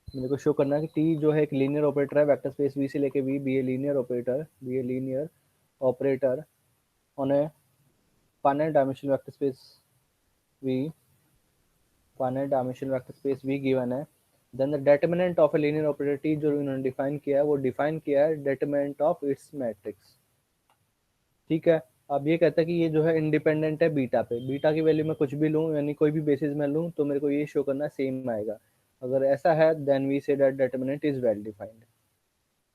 मेरे को शो करना है कि टी जो है एक लीनियर ऑपरेटर है, वेक्टर स्पेस वी से लेके V be a linear operator on a finite dimensional vector space V, finite dimensional vector space V given है, then the determinant of a linear operator T जो इन्होंने define किया है, वो define किया है डिटरमिनेंट ऑफ इट्स मैट्रिक्स। ठीक है, अब ये कहता है कि ये जो है इंडिपेंडेंट है बीटा पे, बीटा की वैल्यू मैं कुछ भी लूँ, यानी कोई भी बेसिस में लूँ, तो मेरे को ये शो करना सेम आएगा। अगर ऐसा है then we say that determinant is well defined.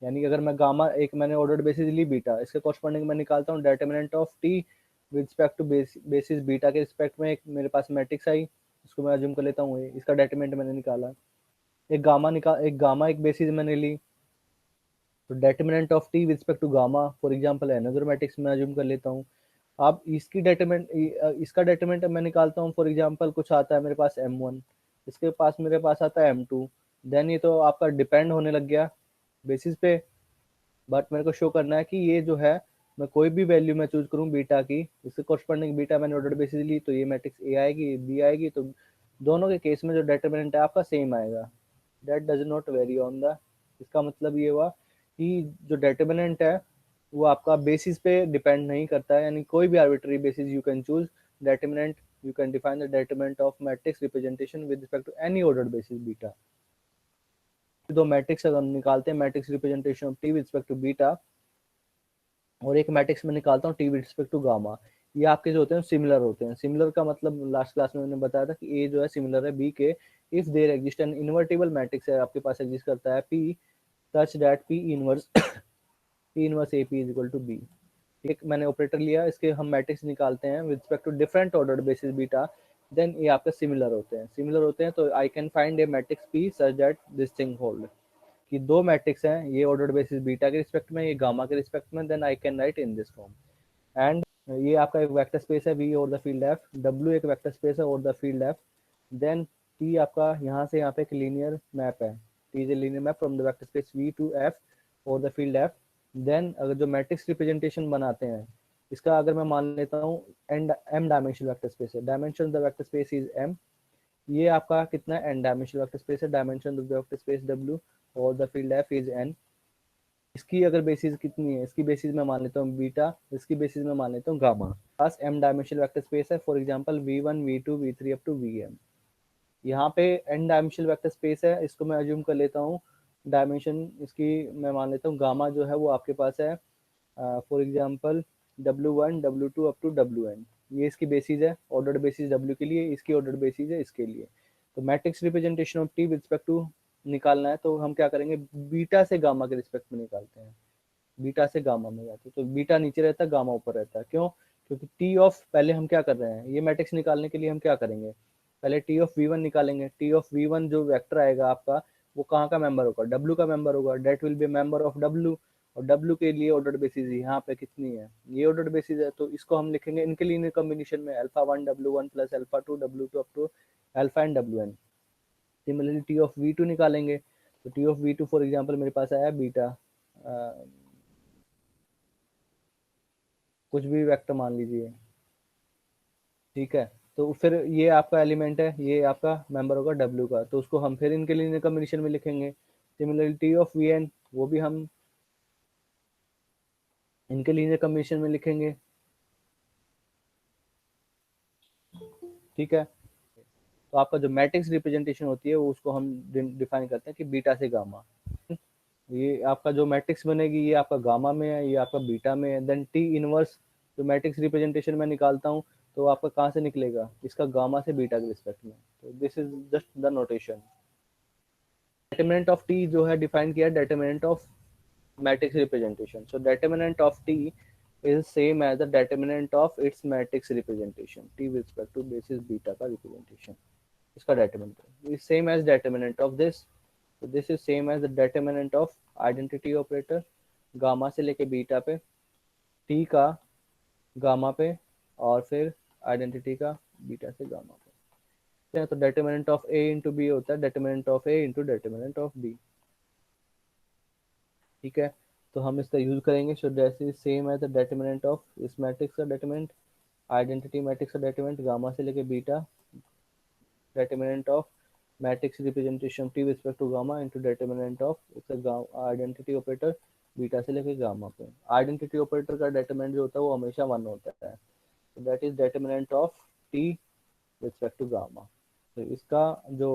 यानी कि अगर मैं गामा एक मैंने ऑर्डर्ड बेसिस ली बीटा, इसके कॉरस्पॉन्डिंग मैं निकालता हूँ determinant of T with respect to basis beta के रिस्पेक्ट में, एक मेरे पास मैट्रिक्स आई, इसको मैं अज्यूम कर लेता हूँ, इसका डिटरमिनेंट मैंने निकाला। एक गामा एक बेसिस मैंने ली, तो determinant of T with respect to gamma for example another matrix में अज्यूम कर लेता हूँ। अब इसकी डिटरमिनेंट, इसका डिटरमिनेंट मैं निकालता हूँ, फॉर एग्जांपल कुछ आता है मेरे पास m1, इसके पास मेरे पास आता है m2, देन ये तो आपका डिपेंड होने लग गया बेसिस पे। बट मेरे को शो करना है कि ये जो है, मैं कोई भी वैल्यू मैं चूज करूँ बीटा की, इसके कॉरस्पॉन्डिंग बीटा मैंने ऑर्डर बेसिस ली, तो ये मैट्रिक्स ए आएगी बी आएगी, तो दोनों के केस में जो डिटरमिनेंट है आपका सेम आएगा। That does not very on the, इसका मतलब ये हुआ कि जो डिटरमिनेंट है वो आपका बेसिस पे डिपेंड नहीं करता है, यानी कोई भी arbitrary basis you can choose determinant, you can define the determinant of matrix representation with respect to any ordered basis beta. दो मैट्रिक्स अगर हम निकालते हैं, matrix representation of T with respect to beta, और एक मैट्रिक्स में निकालता हूँ T with respect to gamma, ये आपके जो होते हैं सिमिलर होते हैं। सिमिलर का मतलब लास्ट क्लास में मैंने बताया था कि ए जो है सिमिलर है बी के, if there exist an invertible matrix है आपके पास एग्जिस्ट करता है P such that P inverse P inverse A P is equal to B. एक मैंने ऑपरेटर लिया, इसके हम मैट्रिक्स निकालते हैं with respect to different ordered basis beta, then ये आपके सिमिलर होते हैं। सिमिलर होते हैं तो I can find a matrix P such that this thing hold, कि दो मैट्रिक्स हैं, ये ऑर्डर्ड बेसिस बीटा के रिस्पेक्ट में, ये गामा के रिस्पेक्ट में, then I can write in this form. And ये आपका एक वेक्टर स्पेस है वी और द फील्ड एफ, डब्ल्यू एक वेक्टर स्पेस है और the field F, then T आपका यहाँ से यहाँ पे एक लीनियर मैप है, T is a linear map from the vector space V to F और द फील्ड एफ। देन अगर जो मैट्रिक्स रिप्रेजेंटेशन बनाते हैं, इसका अगर मैं मान लेता हूँ and M dimensional vector space है, dimension of the vector space is M, ये आपका कितना एन डायमेंशनल वेक्टर स्पेस है, dimension of the vector space W और the field F is N. इसकी अगर बेसिस कितनी है, इसकी बेसिस में मान लेता हूँ बीटा, इसकी बेसिस में मान लेता हूँ गामा। पास एम डायमेंशनल वेक्टर स्पेस है, for example v1 v2 v3 up to vm। यहाँ पे एन डायमेंशनल वेक्टर स्पेस है, इसको मैं अज्यूम कर लेता हूँ डायमेंशन, इसकी मैं मान लेता हूँ गामा जो है वो आपके पास है for example w1 w2 up to wn, ये इसकी बेसिस है ऑर्डर्ड बेसिस w के लिए, इसकी ऑर्डर्ड बेसिस है इसके लिए। तो matrix representation of T with respect to निकालना है, तो हम क्या करेंगे, बीटा से गामा के रिस्पेक्ट में निकालते हैं, बीटा से गामा में जाते हैं, तो बीटा नीचे रहता है गामा ऊपर रहता है, क्यों, क्योंकि टी ऑफ, पहले हम क्या कर रहे हैं, ये मैट्रिक्स निकालने के लिए हम क्या करेंगे, पहले टी ऑफ वी वन निकालेंगे। टी ऑफ वी वन जो वेक्टर आएगा आपका, वो कहाँ का मेंबर होगा, डब्ल्यू का मेंबर होगा, that will be member of W, और डब्ल्यू के लिए ऑर्डर्ड बेसिस यहाँ पे कितनी है, ये ऑर्डर्ड बेसिस है, तो इसको हम लिखेंगे इनके लीनियर कॉम्बिनेशन में alpha one W one plus alpha two W two up to alpha and W N. Similarly T of V two निकालेंगे, तो T of V two for example मेरे पास आया बीटा, कुछ भी वेक्टर मान लीजिए, ठीक है, तो फिर ये आपका एलिमेंट है, ये आपका मेंबर होगा डब्ल्यू का, तो उसको हम फिर इनके लिए कॉम्बिनेशन में लिखेंगे। Similarly T of V N, वो भी हम इनके लीनियर कॉम्बिनेशन में लिखेंगे, ठीक है। तो आपका जो मैट्रिक्स रिप्रेजेंटेशन होती है वो उसको हम डिफाइन करते हैं कि बीटा से गामा, ये आपका जो मैट्रिक्स बनेगी ये आपका गामा में है, ये आपका बीटा में है, देन टी इनवर्स जो मैट्रिक्स रिप्रेजेंटेशन में निकालता हूँ, तो आपका कहाँ से निकलेगा, इसका गामा से बीटा के रिस्पेक्ट में, तो this is just the notation. Determinant of T जो है डिफाइन किया determinant of matrix representation, so determinant of T is same as the determinant of its matrix representation, t with respect to basis beta का representation, इसका determinant is same as determinant of this, so this is same as the determinant of identity operator gamma से लेके beta पे, t का gamma पे, और फिर identity का बीटा से गामा पे, तो determinant of a into b होता है determinant of a into determinant of b, ठीक है। तो हम इसका यूज करेंगे, so that is same as the determinant of इस मैट्रिक्स का डिटरमिनेंट, आइडेंटिटी मैट्रिक्स का डिटरमिनेंट गामा से लेके beta, determinant of matrix representation T with respect to gamma into determinant of its identity operator beta से लेके gamma पे। Identity operator का determinant जो होता है वो हमेशा 1 होता है, so that is determinant of T with respect to gamma. तो इसका जो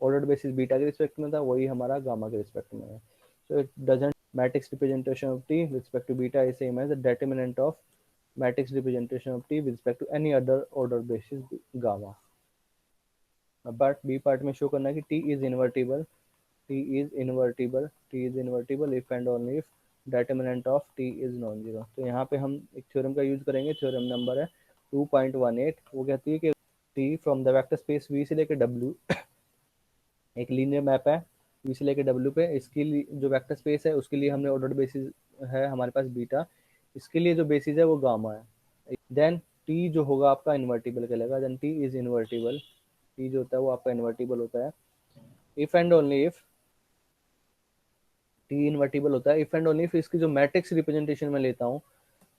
ऑर्डर्ड बेसिस बीटा के रिस्पेक्ट में था वही हमारा गामा के रिस्पेक्ट में है। So it doesn't matrix representation of t with respect to beta is same as the determinant of matrix representation of t with respect to any other order basis gamma। But B part में show करना है कि t is invertible, t is invertible, t is invertible if and only if determinant of t is non zero। तो यहाँ पे हम एक theorem का यूज करेंगे, थ्योरम नंबर है 2.18। वो कहती है कि t from the vector space v से लेकर w एक लीनियर मैप है v से लेकर w पे। इसके लिए जो वेक्टर स्पेस है उसके लिए हमने ऑर्डर्ड बेसिस है हमारे पास बीटा, इसके लिए जो बेसिस है वो गामा है। देन t जो होगा आपका इन्वर्टिबल कहलाएगा, then t is invertible, t जो होता है वो आपका इन्वर्टिबल होता है if and only if T invertible होता है, इफ एंड ओनली इफ इसकी जो मैट्रिक्स रिप्रेजेंटेशन में लेता हूँ,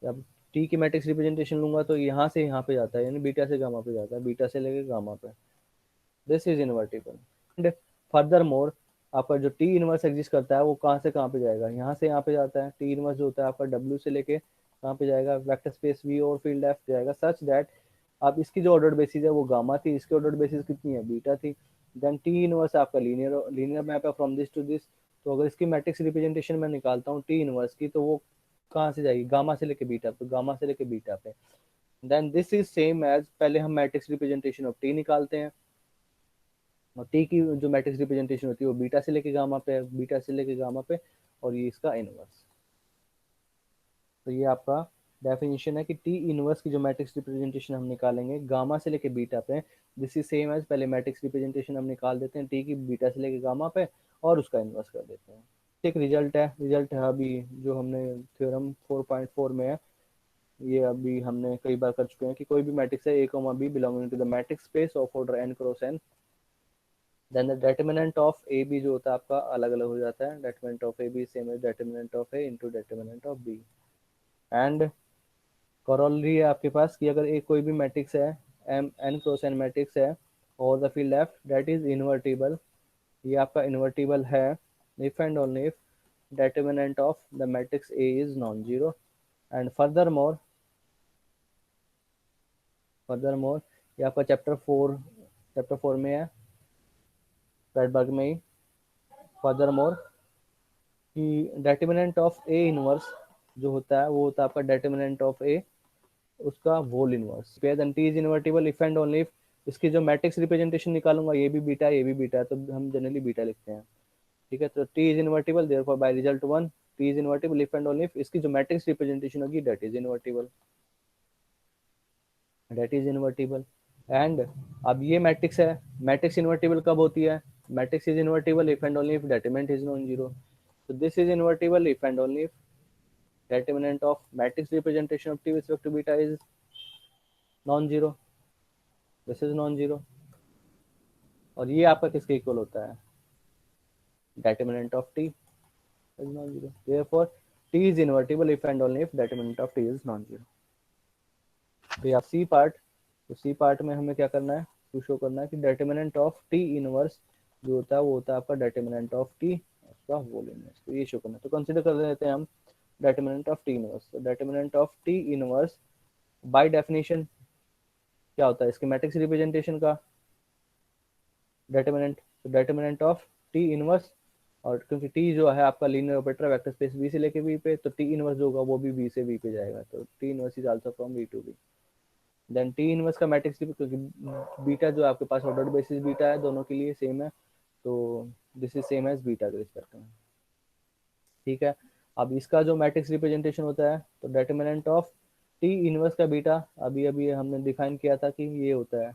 जब टी की मैट्रिक्स रिप्रेजेंटेशन लूंगा तो यहाँ से यहाँ पे जाता है, यानी बीटा से गामा पे जाता है, बीटा से लेके गामा पे, this is invertible. And further more आपका जो टी इनवर्स एग्जिस्ट करता है वो कहाँ से कहाँ पे जाएगा, यहाँ से यहाँ पे जाता है। टी इनवर्स जो होता है आपका डब्ल्यू से लेके कहाँ पे जाएगा, वेक्टर स्पेस वी और फील्ड एफ जाएगा, सच दैट अब इसकी जो ऑर्डर्ड बेसिस है वो गामा थी, इसकी ऑर्डर्ड बेसिस कितनी है, बीटा थी। देन टी इनवर्स आपका लीनियर मैप है फ्रॉम दिस टू दिस। तो अगर इसकी मैट्रिक्स रिप्रेजेंटेशन में निकालता हूँ टी इनवर्स की, तो वो कहाँ से जाएगी, गामा से लेके बीटा पे, गामा से लेके बीटा पे। Then this is same as, पहले हम मैट्रिक्स रिप्रेजेंटेशन ऑफ टी निकालते हैं, और टी की जो मैट्रिक्स रिप्रेजेंटेशन होती है वो बीटा से लेके गामा पे, बीटा से लेके गामा पे, और ये इसका इनवर्स। तो ये आपका डेफिनेशन है कि टी इनवर्स की जो मैट्रिक्स रिप्रेजेंटेशन हम निकालेंगे गामा से लेके बीटा पे, दिस इज सेम एज, पहले मैट्रिक्स रिप्रेजेंटेशन हम निकाल देते हैं टी की बीटा से लेके गामा पे और उसका इनवर्स कर देते हैं। एक रिजल्ट है अभी जो हमने थ्योरम 4.4 में है, ये अभी हमने कई बार कर चुके हैं कि कोई भी मैट्रिक्स है A comma B belonging to the matrix space of order n cross n, then the determinant of A B जो होता है आपका अलग अलग हो जाता है, determinant of A B same as determinant of A into determinant of B. And corollary है आपके पास कि अगर एक कोई भी मैट्रिक्स है M N cross N matrix है और the field left that is invertible, ये आपका इन्वर्टिबल है if and only if determinant of the matrix A is non-zero। and furthermore ये आपका चैप्टर 4 में है, फ्रेडबर्ग में ही। फर्दरमोर कि डेटर्मिनेंट ऑफ ए इनवर्स जो होता है वो होता है आपका डेटर्मिनेंट ऑफ ए उसका whole inverse. Then T is invertible if and only if इसकी जो मैट्रिक्स रिप्रेजेंटेशन निकालूंगा ये भी बीटा है ये भी बीटा है, तो हम जनरली बीटा लिखते हैं, ठीक है। तो T is invertible therefore by result 1 T is invertible if and only if इसकी जो मैट्रिक्स रिप्रेजेंटेशन होगी that is invertible, that is invertible. And अब ये मैट्रिक्स है, मैट्रिक्स इन्वर्टिबल कब होती है, matrix is invertible if and only if determinant is non zero. so this is invertible if and only if determinant of matrix representation of t with respect to beta is non-zero, this is non-zero। और ये आपका किसके equal होता है, determinant of t is non-zero, therefore t is invertible if and only if determinant of t is non-zero। तो आप C part, तो C part में हमें क्या करना है, तो शो करना है कि डिटरमिनेंट ऑफ टी इनवर्स जो होता है वो होता है आपका डिटरमिनेंट ऑफ टी उसका वोल इनवर्स, तो ये शो करना है। तो कंसीडर कर लेते हैं हम डिटरमिनेंट ऑफ टी इनवर्स। तो determinant of T inverse by definition क्या होता है, इसके मैट्रिक्स रिप्रेजेंटेशन का डिटरमिनेंट, तो डिटरमिनेंट ऑफ टी इनवर्स, और क्योंकि टी जो है आपका linear operator vector space V से लेके वी पे, तो टी इनवर्स जो होगा वो भी वी से वी पे जाएगा, तो T inverse is also from V to V. Then T inverse का मैट्रिक्स, क्योंकि बीटा जो आपके पास ऑर्डर्ड बेसिस बीटा है दोनों के लिए सेम है, तो this is same as beta के रिस्पेक्ट में, ठीक है। अब इसका जो मैट्रिक्स रिप्रेजेंटेशन होता है तो डिटरमिनेंट ऑफ टी इनवर्स का बीटा अभी अभी हमने डिफाइन किया था कि ये होता है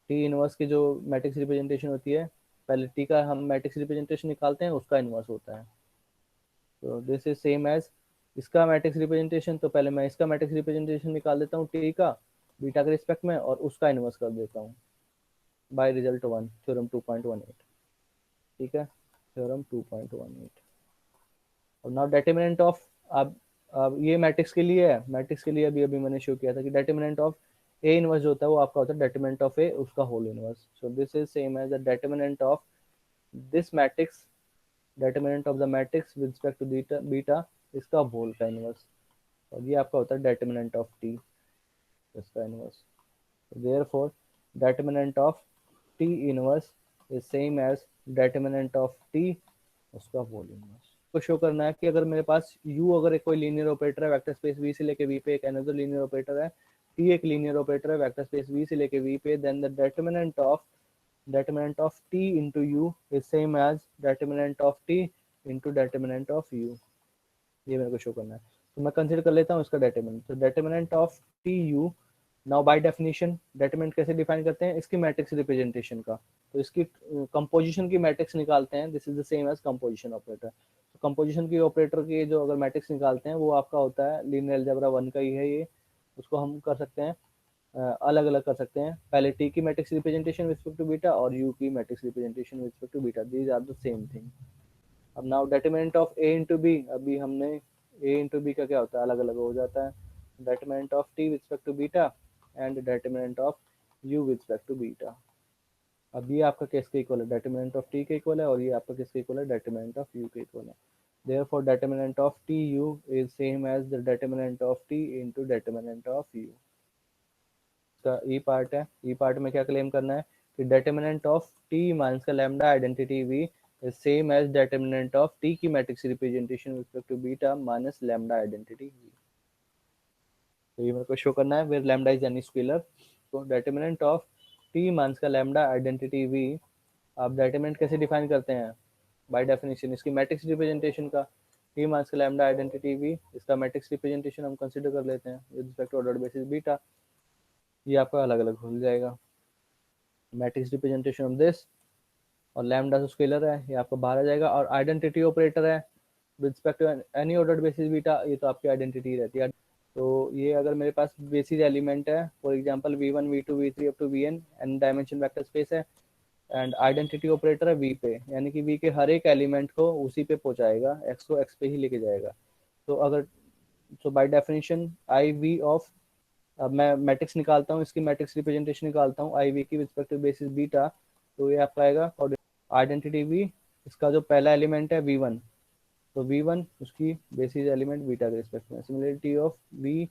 टी इनवर्स की जो मैट्रिक्स रिप्रेजेंटेशन होती है, पहले टी का हम मैट्रिक्स रिप्रेजेंटेशन निकालते हैं उसका इनवर्स होता है, तो दिस इज सेम एज इसका मैट्रिक्स रिप्रेजेंटेशन, तो पहले मैं इसका मैट्रिक्स रिप्रेजेंटेशन निकाल देता हूँ टी का बीटा के रिस्पेक्ट में और उसका इनवर्स कर देता हूँ बाय रिजल्ट 1 थ्योरम 2.18, ठीक है, थ्योरम 2.18। और नाउ डिटरमिनेंट ऑफ, अब ये मैट्रिक्स के लिए है, मैट्रिक्स के लिए अभी अभी मैंने शो किया था कि डिटरमिनेंट ऑफ ए इनवर्स जो होता है वो आपका होता है डेटर्मिनेंट ऑफ ए उसका whole inverse. So this is same as the determinant of this matrix, determinant of the matrix with respect to beta beta इसका होल का इनवर्स. और ये आपका होता है डेटर्मिनेंट ऑफ टी इसका inverse. Therefore determinant of T inverse is same as determinant of T उसका whole inverse. को शो करना है कि अगर मेरे पास u अगर एक कोई लीनियर ऑपरेटर है वेक्टर स्पेस v से लेके v पे, एक अनदर लीनियर ऑपरेटर है t एक लीनियर ऑपरेटर है वेक्टर स्पेस v से लेके v पे, then the determinant of t into u is same as determinant of t into determinant of u. ये मेरे को शो करना है. तो मैं कंसीडर कर लेता हूँ इसका डेटर्मिनेंट. तो determinant of T you, now by definition determinant कैसे डिफाइन करते हैं, इसकी मैट्रिक्स रिप्रेजेंटेशन का. तो इसकी कंपोजिशन की मैट्रिक्स निकालते हैं. This is the same as composition operator. तो कंपोजिशन की ऑपरेटर की जो अगर मैट्रिक्स निकालते हैं वो आपका होता है लीनियर अलजेब्रा 1 का ही है ये. उसको हम कर सकते हैं अलग अलग कर सकते हैं. पहले टी की matrix representation with respect to beta और यू की matrix representation with respect to beta. These are the same thing. अब now determinant of A into B, अभी हमने ए इंटू बी का क्या होता है अलग अलग हो जाता है. Determinant of T with respect to beta and determinant of U with respect to beta. अब ये आपका किसके इक्वल है, डेटर्मिनेंट ऑफ टी के इक्वल है, और ये आपका किसके इक्वल है, डेटर्मिनेंट ऑफ यू के इक्वल है. Therefore determinant of T U is same as the determinant of T into determinant of U. का ई पार्ट है. ई पार्ट में क्या क्लेम करना है कि डेटर्मिनेंट ऑफ टी माइनस का lambda identity V is same as determinant of T की matrix representation with respect to beta minus lambda identity V. तो ये मेरे को शो करना है where lambda is any scalar. तो डेटर्मिनेंट ऑफ टी माइनस का लैम्डा आइडेंटिटी वी, आप डेटर्मिनेंट कैसे डिफाइन करते हैं, बाय डेफिनेशन इसकी मैट्रिक्स रिप्रेजेंटेशन का. टी माइनस का लैम्डा आइडेंटिटी वी इसका मैट्रिक्स रिप्रेजेंटेशन हम कंसीडर कर लेते हैं with respect to order basis beta. ये आपका अलग अलग हो जाएगा. मैट्रिक्स रिप्रेजेंटेशन ऑफ दिस और लैम्डा जो स्केलर है ये आपका बाहर आ जाएगा. और आइडेंटिटी ऑपरेटर है with respect to any ordered basis beta, ये तो आपकी आइडेंटिटी रहती है. तो ये अगर मेरे पास बेसिस एलिमेंट है for example v1 v2 v3 up to vn N dimension vector space है एंड आइडेंटिटी ऑपरेटर है v पे, यानी कि v के हर एक एलिमेंट को उसी पे पहुंचाएगा, x को x पे ही लेके जाएगा. तो अगर so by definition I V of, अब मैं मैट्रिक्स निकालता हूँ, इसकी मैट्रिक्स रिप्रेजेंटेशन निकालता हूँ आई वी की रिस्पेक्टिव बेसिस बीटा. तो ये आपका आएगा आइडेंटिटी वी, इसका जो पहला एलिमेंट है वी1, तो वी1 उसकी बेसिस एलिमेंट बीटा के रिस्पेक्ट में. सिमिलरिटी ऑफ वी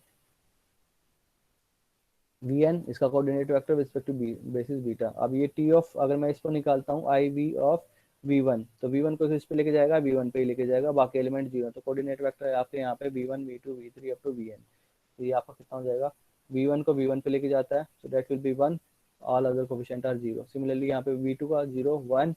वीएन इसका coordinate vector with respect to basis beta. अब ये टी ऑफ अगर मैं इसको निकालता हूँ आई वी ऑफ v1, तो v1 को इस पे लेके जाएगा, v1 पे ही लेके जाएगा, बाकी एलिमेंट जीरो. तो कोऑर्डिनेट वेक्टर है आपके यहाँ पे v1 v2 v3 up to vn. तो ये आपका कितना हो जाएगा, v1 को v1 पे लेके जाता है, so that will be 1, all other coefficient are 0. Similarly यहाँ पे v2 का 0 1,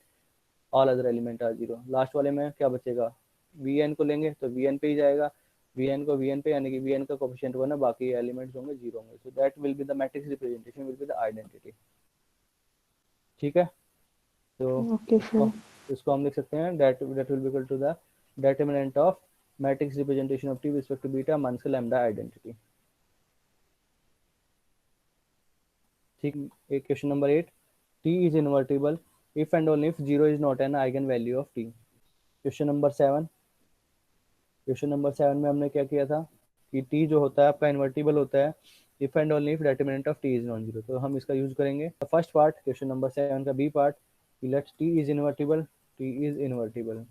all other element are 0. Last वाले में क्या बचेगा, vn को लेंगे तो vn पे ही जाएगा, vn को vn पे, यानी कि vn का कोफिशिएंट 1 है, बाकी एलिमेंट्स होंगे 0 होंगे. सो that will be the matrix representation will be the identity. ठीक है. तो ओके सर. इसको हम लिख सकते हैं that will be equal to the determinant of matrix representation of T with respect to beta minus lambda identity. ठीक. एक question number 8, T is invertible if and only if 0 is not an eigen value of T. Question number 7, question number 7 में हमने क्या किया था कि T जो होता है आपका इन्वर्टिबल होता है if and only if determinant of T is non zero. तो हम इसका यूज करेंगे. फर्स्ट पार्ट क्वेश्चन नंबर 7 का B part, let T is invertible, T is invertible.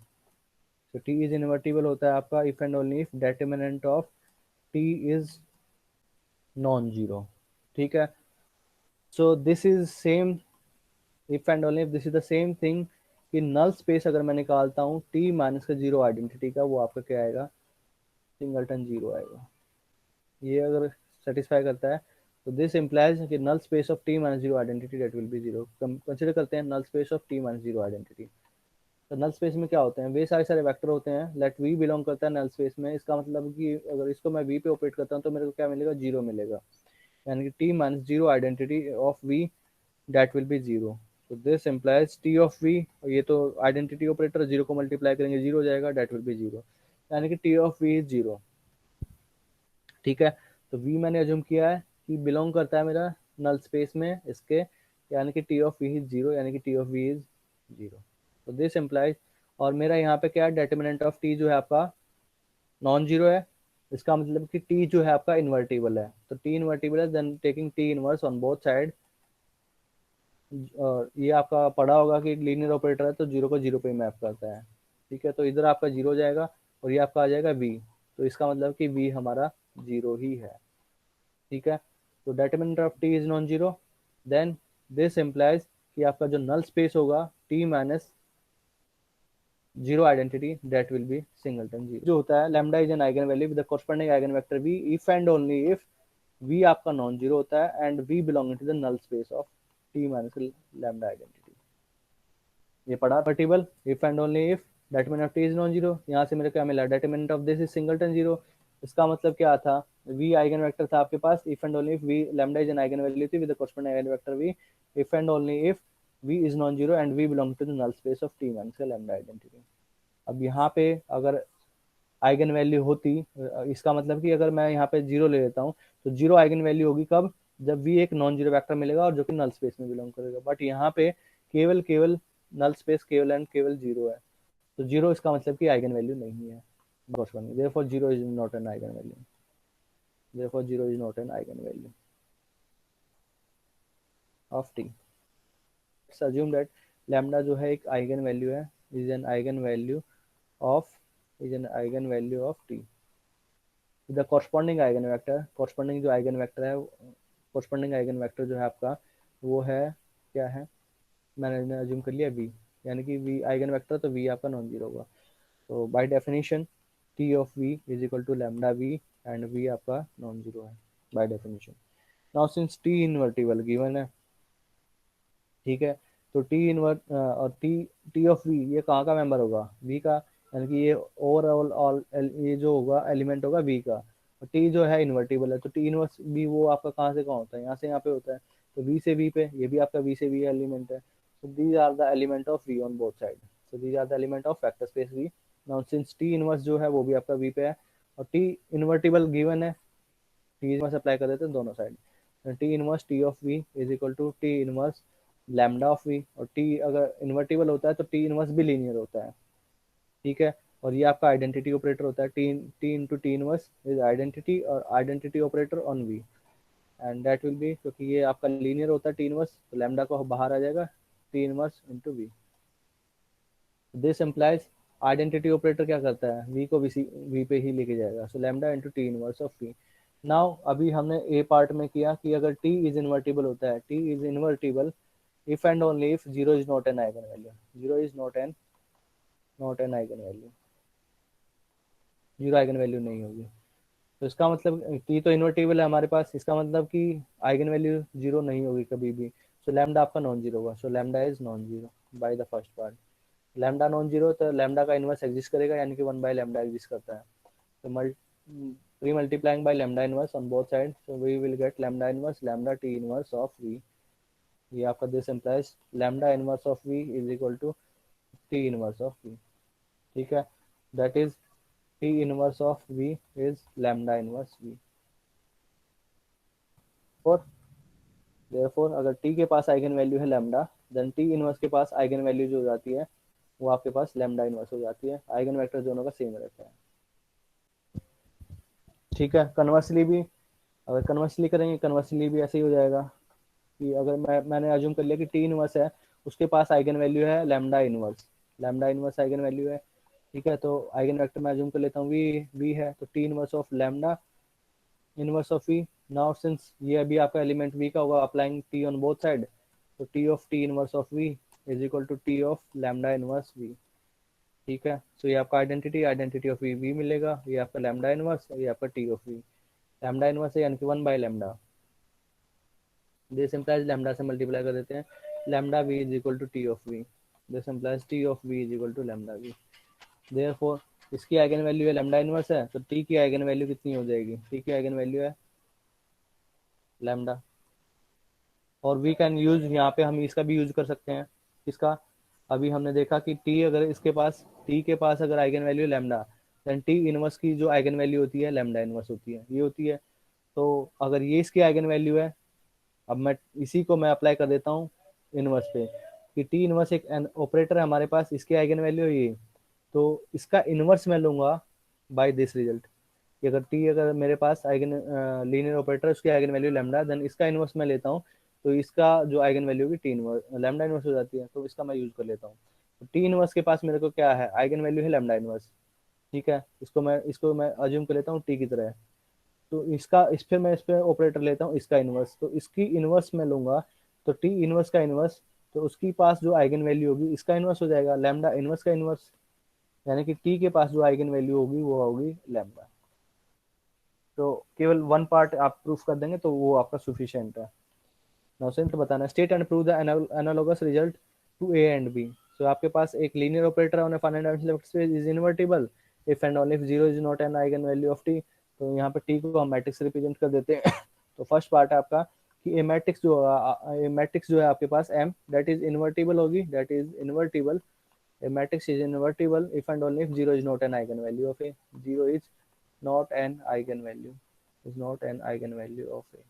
तो टी इज इन्वर्टिबल होता है आपका if and only if determinant of T is non zero. ठीक है. So this is same if and only if this is the same thing कि null space अगर मैं निकालता हूँ टी माइनस का जीरो आइडेंटिटी का, वो आपका क्या आएगा, सिंगलटन जीरो आएगा. ये अगर सेटिस्फाई करता है तो दिस इम्प्लाइज कि null space of T minus zero identity that will be zero. Consider करते हैं null space of T minus zero identity. तो नल स्पेस में क्या होते हैं, वे सारे सारे वेक्टर होते हैं. लेट वी बिलोंग करता है नल स्पेस में. इसका मतलब कि अगर इसको मैं वी पे ऑपरेट करता हूँ तो मेरे को क्या मिलेगा, जीरो मिलेगा, यानी कि T minus zero identity of V that will be zero. तो this implies T of V, ये तो आइडेंटिटी ऑपरेटर, जीरो को मल्टीप्लाई करेंगे जीरो हो जाएगा, दैट विल बी जीरो, यानी कि T of V is zero. ठीक है. तो वी मैंने अज्यूम किया है कि बिलोंग करता है मेरा नल स्पेस में इसके, यानी कि T of V is zero, यानी कि T of V is zero. तो दिस इम्प्लाइज, और मेरा यहाँ पे क्या है, डेटर्मिनेंट ऑफ टी जो है आपका नॉन जीरो है, इसका मतलब कि टी जो है आपका इन्वर्टिबल है, तो टी इन्वर्टिबल है, then taking T inverse on both side. और ये आपका पढ़ा होगा कि लीनियर ऑपरेटर है तो जीरो को जीरो पे मैप करता है, ठीक है। तो इधर आपका जीरो हो जाएगा और ये आपका आ जाएगा वी, तो इसका मतलब कि वी हमारा जीरो ही है, ठीक है। तो determinant of T is non zero, then this implies कि आपका जो नल स्पेस होगा T minus zero identity that will be singleton zero. जो होता है lambda is an eigen value with the corresponding eigen vector V if and only if V आपका non zero होता है and V belonging to the null space of T minus lambda identity. ये पढ़ा पर्टिबल if and only if determinant of T is non zero. यहाँ से मेरे क्या मिला, determinant of this is singleton zero. इसका मतलब क्या था, वी आइगन वेक्टर था आपके पास, if and only if V lambda is an eigen value थी with the corresponding eigen vector V, if and only if V is non zero and V belong to the null space of T minus lambda identity. अब यहाँ पे अगर eigen value होती, इसका मतलब कि अगर मैं यहाँ पे जीरो ले लेता हूँ तो जीरो आइगन वैल्यू होगी कब, जब भी एक नॉन जीरो वेक्टर मिलेगा और जो कि नल स्पेस में बिलोंग करेगा। बट यहाँ पे केवल केवल नल स्पेस केवल एंड केवल जीरो है, तो जीरो इसका मतलब कि आइगन वैल्यू नहीं है। therefore zero is not an eigen value, therefore zero is not an eigen value of T. Let's assume that lambda जो है एक आइगन वैल्यू है, is an eigen value of T. The corresponding eigen vector, corresponding जो eigen vector है, corresponding eigen vector जो है आपका वो है क्या है, मैंने अज्यूम कर लिया वी, यानी कि वी आइगन वेक्टर तो वी आपका नॉन जीरो होगा। तो by definition T of V is equal to lambda V and V आपका नॉन जीरो है by definition. Now since T invertible given है, ठीक है, तो टी इनवर्ट और टी ऑफ वी ये कहाँ का मेंबर होगा, वी का, यानी कि ये ओवरऑल ऑल ये जो होगा एलिमेंट होगा वी का। और टी जो है इन्वर्टिबल है तो टी इनवर्स वी वो आपका कहाँ से कहाँ होता है, यहाँ से यहाँ पे होता है, तो वी से वी पे, ये भी आपका वी से वी एलिमेंट है। so these are the element of v on both side, so these are the element of vector space v। now since t inverse जो है वो भी आपका v पे है और t इन्वर्टिबल गिवन है, टी इनवर्स अप्लाई कर देते हैं दोनों side. T inverse T of V is equal to T inverse lambda of V, और टी अगर इन्वर्टिबल होता है तो टी इनवर्स भी लीनियर होता है, ठीक है। और ये आपका आइडेंटिटी ऑपरेटर होता है, T into T inverse is identity और identity operator on V, and that will be, क्योंकि ये आपका लीनियर होता है टी इनवर्स तो लैम्डा को बाहर आ जाएगा, T inverse into V. This implies identity operator क्या करता है, वी को वी पे ही लेके जाएगा, so lambda into T inverse of V. Now अभी हमने ए पार्ट में किया कि अगर टी इज इन्वर्टिबल होता है, T is invertible if and only if zero is not an eigen value, zero is not an eigen value, zero eigen value नहीं होगी। तो इसका मतलब टी तो इन्वर्टिबल है हमारे पास, इसका मतलब कि आइगन वैल्यू जीरो नहीं होगी कभी भी, सो लैम्डा आपका नॉन जीरो होगा, सो lambda is non zero by the first part. Lambda non zero तो लैम्डा का इनवर्स एग्जिस्ट करेगा, यानी कि वन बाय लैम्डा एग्जिस्ट करता है, तो premultiplying by lambda inverse on both side, so we will get lambda inverse lambda T inverse of V. ये आपका this implies lambda inverse of V is equal to T inverse of V, ठीक है। That is T inverse of V is lambda inverse V. और therefore अगर T के पास eigen value है lambda, then T inverse के पास eigen value जो हो जाती है वो आपके पास लैम्डा इनवर्स हो जाती है, आइगन वेक्टर दोनों का सेम रहता है, ठीक है। कन्वर्सली भी अगर कन्वर्सली करेंगे, कन्वर्सली भी ऐसे ही हो जाएगा कि अगर मैंने अज्यूम कर लिया कि टी इनवर्स है, उसके पास आइगन वैल्यू है लैम्डा इनवर्स आइगन वैल्यू है, ठीक है। तो आइगन वेक्टर मैं अज्यूम कर लेता हूँ वी है, तो T inverse of lambda inverse of V. Now since ये अभी आपका एलिमेंट वी का होगा, applying T on both side, तो T of T inverse of V is equal to T of lambda inverse V, ठीक है। सो ये आपका आइडेंटिटी ऑफ वी वी मिलेगा, ये आपका लैम्डा इनवर्स और ये आपका T of V. Lambda inverse है यानी कि one by lambda, this implies lambda से मल्टीप्लाई कर देते हैं, lambda V is equal to T of V, this implies T of V is equal to lambda V. Therefore इसकी eigen value है lambda inverse है, तो टी की eigen value कितनी हो जाएगी, टी की आइगन वैल्यू है लैम्डा। और वी कैन यूज, यहाँ पे हम इसका भी यूज कर सकते हैं, इसका अभी हमने देखा कि टी अगर इसके पास टी के पास अगर eigen value lambda, then T inverse की जो आइगन वैल्यू होती है लैम्डा इनवर्स होती है, ये होती है। तो अगर ये इसकी आइगन वैल्यू है, अब मैं इसी को मैं अप्लाई कर देता हूँ इनवर्स पे, कि टी इनवर्स एक ऑपरेटर है हमारे पास, इसकी आइगन वैल्यू है ये, तो इसका इनवर्स मैं लूंगा बाय दिस रिजल्ट, कि अगर टी अगर मेरे पास आइगन लीनियर ऑपरेटर उसकी आइगन वैल्यू लैम्डा, देन इसका इनवर्स मैं लेता हूँ, तो इसका जो आइगन वैल्यू होगी टी इनवर्स लैम्डा इनवर्स हो जाती है, तो इसका मैं यूज कर लेता हूँ। तो टी इनवर्स के पास मेरे को क्या है, आइगन वैल्यू है लैम्डा इनवर्स। ठीक है, इसको मैं अज्यूम कर लेता हूँ टी की तरह। तो इसका इस पे मैं इस पे ऑपरेटर लेता हूँ इसका इनवर्स, तो इसकी इनवर्स मैं लूंगा, तो टी इनवर्स का इनवर्स, तो उसकी पास जो आइगन वैल्यू होगी इसका इनवर्स हो जाएगा लैम्डा इनवर्स का इनवर्स, यानी कि टी के पास जो आइगन वैल्यू होगी वो होगी लैम्डा। तो केवल वन पार्ट आप प्रूफ कर देंगे तो वो आपका सुफिशियंट है। नाउ सिंथ बताना, state and prove the analogous result to A and B. So आपके पास एक linear operator on a finite dimensional vector space is invertible if and only if zero is not an eigen value of T. तो यहाँ पे T को हम matrix से represent कर देते हैं। तो फर्स्ट पार्ट है आपका कि ए मैट्रिक्स जो ए मैट्रिक्स जो है आपके पास एम दैट इज इन्वर्टिबल होगी, that is invertible, a matrix is invertible if and only if 0 is not an eigenvalue of A. 0 is not an eigenvalue, is not an eigenvalue of A.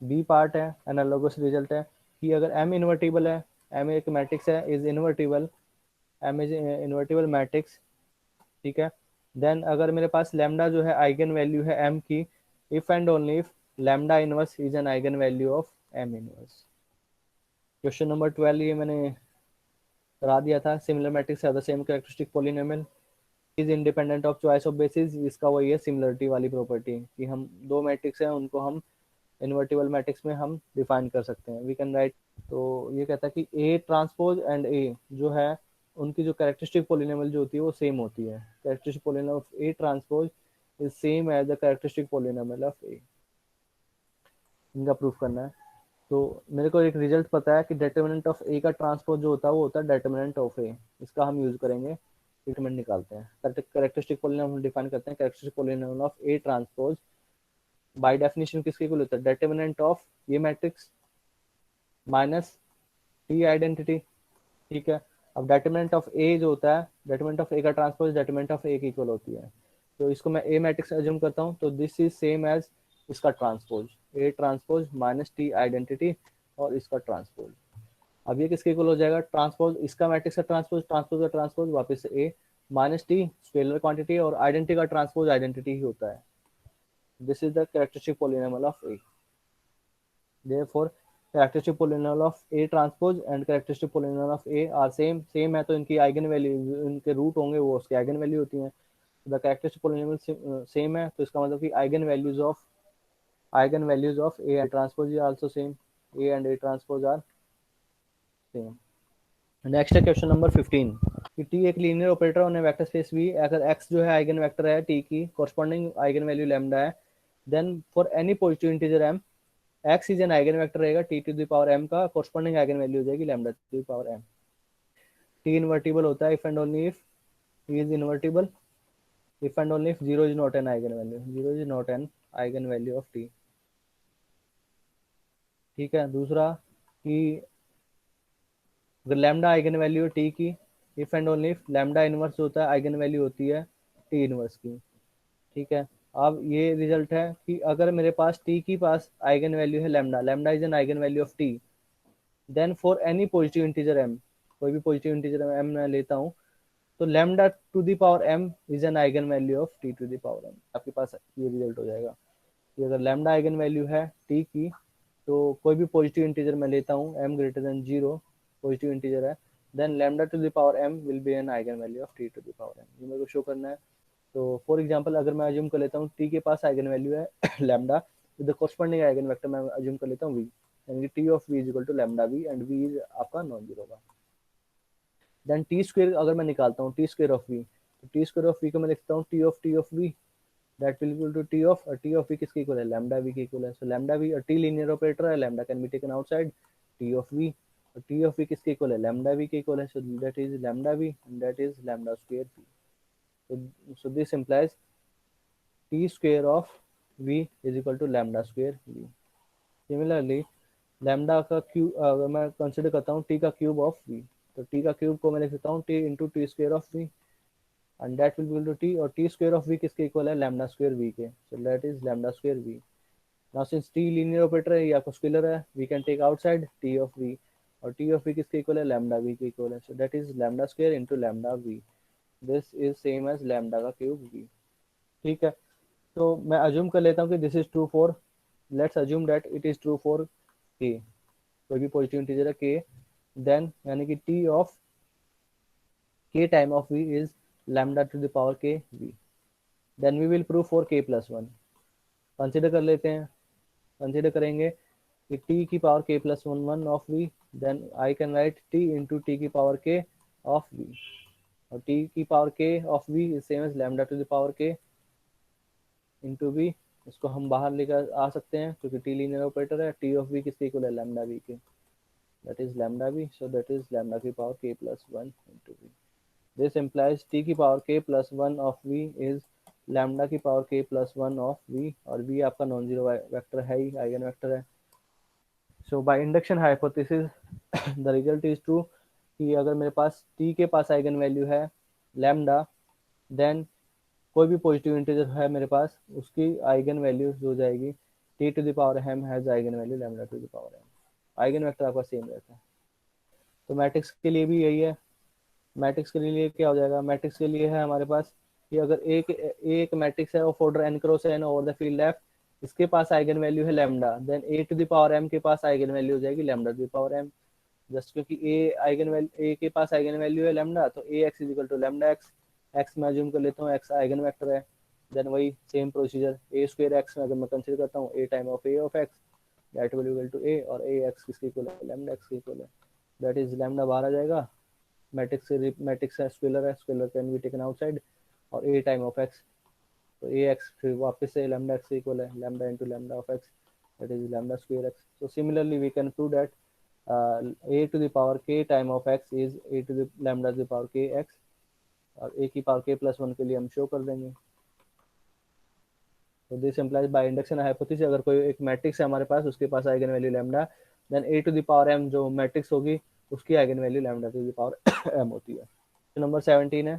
B part है analogous result है कि अगर M invertible है, M एक matrix है, is invertible, M is invertible matrix, ठीक है, then अगर मेरे पास लैम्डा जो है आइगन वैल्यू है M की, if and only if lambda inverse is an eigen value of M inverse. Question number 12 ये मैंने करा दिया था, सिमिलर मैट्रिक्स है the same characteristic polynomial is independent of choice of basis. इसका वही है सिमिलरिटी वाली प्रॉपर्टी कि हम दो मैट्रिक्स हैं उनको हम इन्वर्टिबल मैट्रिक्स में हम डिफाइन कर सकते हैं, वी कैन राइट। तो ये कहता है कि ए ट्रांसपोज एंड ए जो है उनकी जो कैरेक्टरिस्टिक पॉलिनोमियल जो होती है वो सेम होती है, characteristic polynomial of A transpose is same as the characteristic polynomial of A. इनका प्रूफ करना है। तो मेरे को एक रिजल्ट पता है कि डिटर्मिनेंट ऑफ ए का ट्रांसपोज जो होता है वो होता है डिटर्मिनेंट ऑफ ए, इसका हम यूज करेंगे, डिटरमिनेंट निकालते हैं, कैरेक्टरिस्टिक पॉलिनोमियल डिफाइन करते हैं, characteristic polynomial of A transpose by definition किसके इक्वल होता है, डिटर्मिनेंट ऑफ ये मैट्रिक्स माइनस टी आइडेंटिटी। ठीक है, अब डिटर्मिनेंट ऑफ ए जो होता है, डिटर्मिनेंट ऑफ ए का ट्रांसपोज डिटर्मिनेंट ऑफ ए की इक्वल होती है, तो इसको मैं ए मैट्रिक्स अज्यूम करता हूँ, तो दिस इज सेम एज इसका transpose A transpose minus T identity और इसका ट्रांसपोज। अब ये किसके इक्वल हो जाएगा, ट्रांसपोज इसका मैट्रिक्स का ट्रांसपोज, ट्रांसपोज का ट्रांसपोज वापस से ए माइनस टी स्केलर क्वांटिटी और आइडेंटिटी का ट्रांसपोज आइडेंटिटी ही होता है। This is the characteristic polynomial of A. Therefore characteristic polynomial of A transpose and characteristic polynomial of A R same, same है तो इनकी आइगन वैल्यू इनके रूट होंगे वो उसकी आइगन वैल्यू होती है। द कैरेक्टरिस्टिक पॉलिनोमियल सेम है तो इसका मतलब कि eigen values of A and transpose is also same, A and A transpose are same. Next है क्वेश्चन नंबर 15 कि टी एक linear operator on a vector space V, अगर एक्स जो है आइगन वेक्टर है टी की, कोरस्पॉन्डिंग आइगन वैल्यू लैम्डा है, then for any positive integer M X is an eigen vector रहेगा T to the power M का, corresponding eigen value हो जाएगी lambda to the power M. T invertible होता है if and only if T is invertible if and only if zero is not an eigen value, zero is not an eigen value of T. ठीक है, दूसरा कि अगर lambda eigen value है T की, if and only if lambda inverse होता है eigen value होती है टी इनवर्स की। ठीक है, अब ये रिजल्ट है कि अगर मेरे पास टी की पास आइगन वैल्यू है lambda, lambda is an eigen value of T, then for any positive integer M, कोई भी पॉजिटिव इंटीजर एम मैं लेता हूँ, तो lambda to the power M is an eigen value of T to the power M. आपके पास ये result हो जाएगा कि अगर लैम्डा आइगन वैल्यू है टी की, तो कोई भी पॉजिटिव इंटीजर मैं लेता हूँ M greater than zero, positive integer है, then lambda to the power M will be an eigen value of T to the power M. ये मेरे को शो करना है। तो फॉर एग्जांपल अगर मैं अज्यूम कर लेता हूँ टी के पास आइगन वैल्यू है lambda, with the corresponding eigen vector मैं अज्यूम कर लेता हूँ वी, यानी कि T of V is equal to lambda V and V is आपका नॉन जीरो का। देन टी स्क्वायर अगर मैं निकालता हूँ टी स्क्वायर ऑफ वी, तो टी स्क्वायर ऑफ वी को मैं लिखता हूँ T of V that will equal to t of v किसके इक्वल है, लैम्डा v के इक्वल है। सो लैम्डा v और t लीनियर ऑपरेटर है, lambda can be taken outside, t of v और t of v किसके equal है, lambda v के इक्वल है। So that is lambda v and that is lambda square v। So this implies t square of v is equal to lambda square v। Similarly lambda का cube अगर मैं consider करता हूँ t का cube of v, तो t का cube को मैं लिख सकता हूँ t into T square of v and that will be equal to t, और t square of v किसके इक्वल है, लैम्डा स्क्वायर v के। so that is lambda square v। now since t linear operator है, ये आपको scalar है, we can take outside t of v, और t of v किसके इक्वल है, लैम्डा v के इक्वल है। so that is lambda square into lambda v। This is same as lambda का क्यूब v। ठीक है, तो मैं अज्यूम कर लेता हूँ कि this is true for, let's assume that it is true for k, कोई भी पॉजिटिव इंटीजर है k, देन यानी कि t of k time of v is lambda to the power k v, then we will prove for k plus one. Consider कर लेते हैं, consider करेंगे कि t की power k plus one one of v, then I can write t into T की power k of v, और t की power k of v is same as lambda to the power k into v। इसको हम बाहर लेकर आ सकते हैं क्योंकि t लीनियर ऑपरेटर है, t ऑफ v किसके इक्वल है, लैम्डा v के, that is lambda v, so that is lambda की power k plus one into v। This implies t की power k plus one of v is lambda की power k plus one of v, और v आपका non zero vector है ही, eigen vector है। So by induction hypothesis the result is true कि अगर मेरे पास t के पास आइगन वैल्यू है लैम्डा, देन कोई भी पॉजिटिव इंटीजर है मेरे पास उसकी आइगन वैल्यू जो जाएगी t to the power m has eigen value lambda to the power m, eigen vector आपका सेम रहता है। तो मैट्रिक्स के लिए भी यही है, मैट्रिक्स के लिए क्या हो जाएगा, मैट्रिक्स के लिए है हमारे पास कि अगर एक मैट्रिक्स है of order n cross n over the field लेफ्ट, इसके पास आइगन वैल्यू है lambda, then a to the power m के पास आइगन वैल्यू हो जाएगी lambda to the power m। Just क्योंकि a के पास आइगन वैल्यू है लैम्डा, तो ax is equal to lambda x मैं अज्यूम कर लेता हूँ x आइगन वेक्टर है, देन वही same procedure a square x में अगर मैं कंसीडर करता हूँ a time of a of x that will equal to a, और ax किसके इक्वल है, लैम्डा x के इक्वल है, दैट इज लैम्डा बाहर आ जाएगा, मैट्रिक्स है, scalar can be taken outside, और a टाइम ऑफ x, तो ax फिर वापस से लैम्डा x से इक्वल है, lambda into lambda of x that is lambda square x। So similarly we can prove that a to the power k time of x is a to the lambda to the power k x, और a की power k plus one के लिए हम show कर देंगे। तो this implies by induction hypothesis अगर कोई एक मैट्रिक्स है हमारे पास उसके पास eigen value lambda, then a to the power m जो मैट्रिक्स होगी उसकी eigen value lambda to the power m होती है। नंबर 17 है,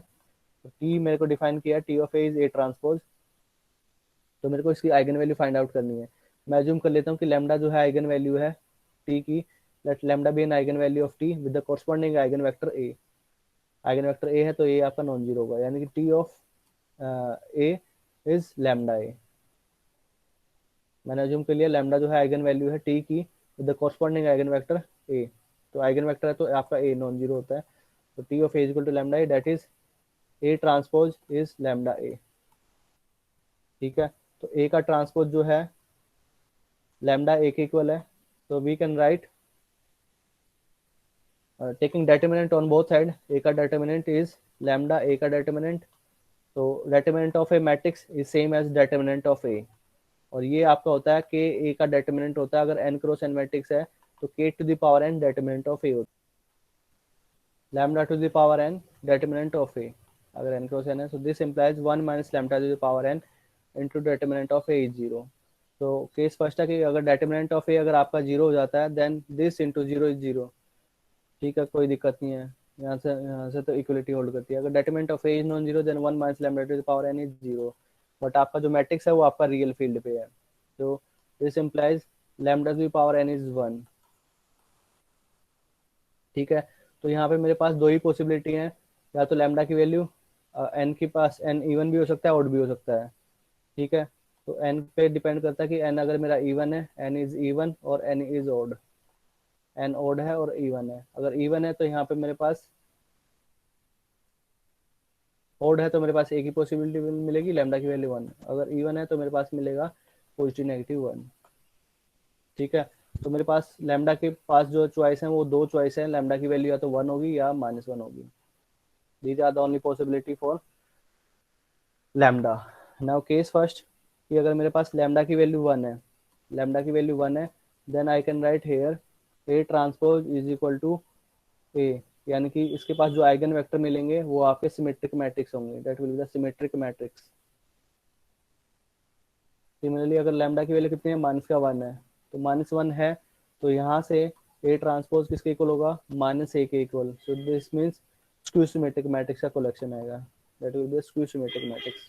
तो t मेरे को डिफाइन किया t of a is a transpose, तो मेरे को इसकी आइगन वैल्यू फाइंड आउट करनी है। मैं अज्यूम कर लेता हूँ कि लैम्डा जो है आइगन वैल्यू है t की, let lambda be an eigen value of t with the corresponding eigen vector a, eigen vector a है तो a आपका नॉन जीरो होगा, यानी कि t of a is lambda a। मैंने अज्यूम कर लिया लैम्डा जो है आइगन वैल्यू है t की with the corresponding eigen vector a, तो आइगन वेक्टर है तो आपका a नॉन जीरो होता है, तो t of a is equal to lambda a, that is a transpose is lambda a। ठीक है, तो a का ट्रांसपोज जो है लैम्डा a के इक्वल है, तो we can write taking determinant on both side, a का डेटर्मिनेंट इज लैम्डा, a का डेटर्मिनेंट, तो determinant of a matrix is same as determinant of a, और ये आपका होता है कि a का डेटर्मिनेंट होता है अगर n क्रॉस n मैट्रिक्स है तो k to the power n determinant of a होता है, lambda to the power n determinant of a अगर n क्रॉस n है, so this implies 1 minus lambda to the power n into determinant of a is zero. तो case first है कि अगर determinant of a अगर आपका zero हो जाता है then this into zero is zero. ठीक है, कोई दिक्कत नहीं है, यहाँ से तो इक्वलिटी होल्ड करती है। अगर determinant of A is non zero then 1 minus lambda to the power n is zero, but आपका जो मैट्रिक्स है वो आपका रियल फील्ड पे है, तो this implies lambda to the power n is 1। ठीक है, तो यहाँ पे मेरे पास दो ही पॉसिबिलिटी है, या तो लैम्डा की वैल्यू n के पास n इवन भी हो सकता है ऑड भी हो सकता है। ठीक है, तो n पे डिपेंड करता है कि n अगर मेरा इवन है, n इज इवन और n is odd, n odd है और इवन है। अगर इवन है तो यहाँ पे मेरे पास ऑड है तो मेरे पास एक ही पॉसिबिलिटी मिलेगी, लैम्डा की वैल्यू वन, अगर इवन है तो मेरे पास मिलेगा पॉजिटिव नेगेटिव वन। ठीक है, तो मेरे पास लैम्डा के पास जो चॉइस है वो दो चॉइस है, लैम्डा की वैल्यू या तो वन होगी या माइनस वन होगी, these are the only possibility for lambda. Now case first कि अगर मेरे पास लैम्डा की वैल्यू वन है, लैम्डा की वैल्यू वन है, then I can write here A transpose is equal to A, यानी कि इसके पास जो आइगन वेक्टर मिलेंगे वो आपके सिमेट्रिक मैट्रिक्स होंगे, that will be the symmetric matrix. Similarly अगर लैम्डा की वैल्यू कितनी है, माइनस का वन है, तो माइनस वन है तो यहाँ से ए ट्रांसपोज किसके इक्वल होगा, माइनस ए के equal, so this means skew symmetric matrix का कलेक्शन आएगा, that will B skew symmetric matrix.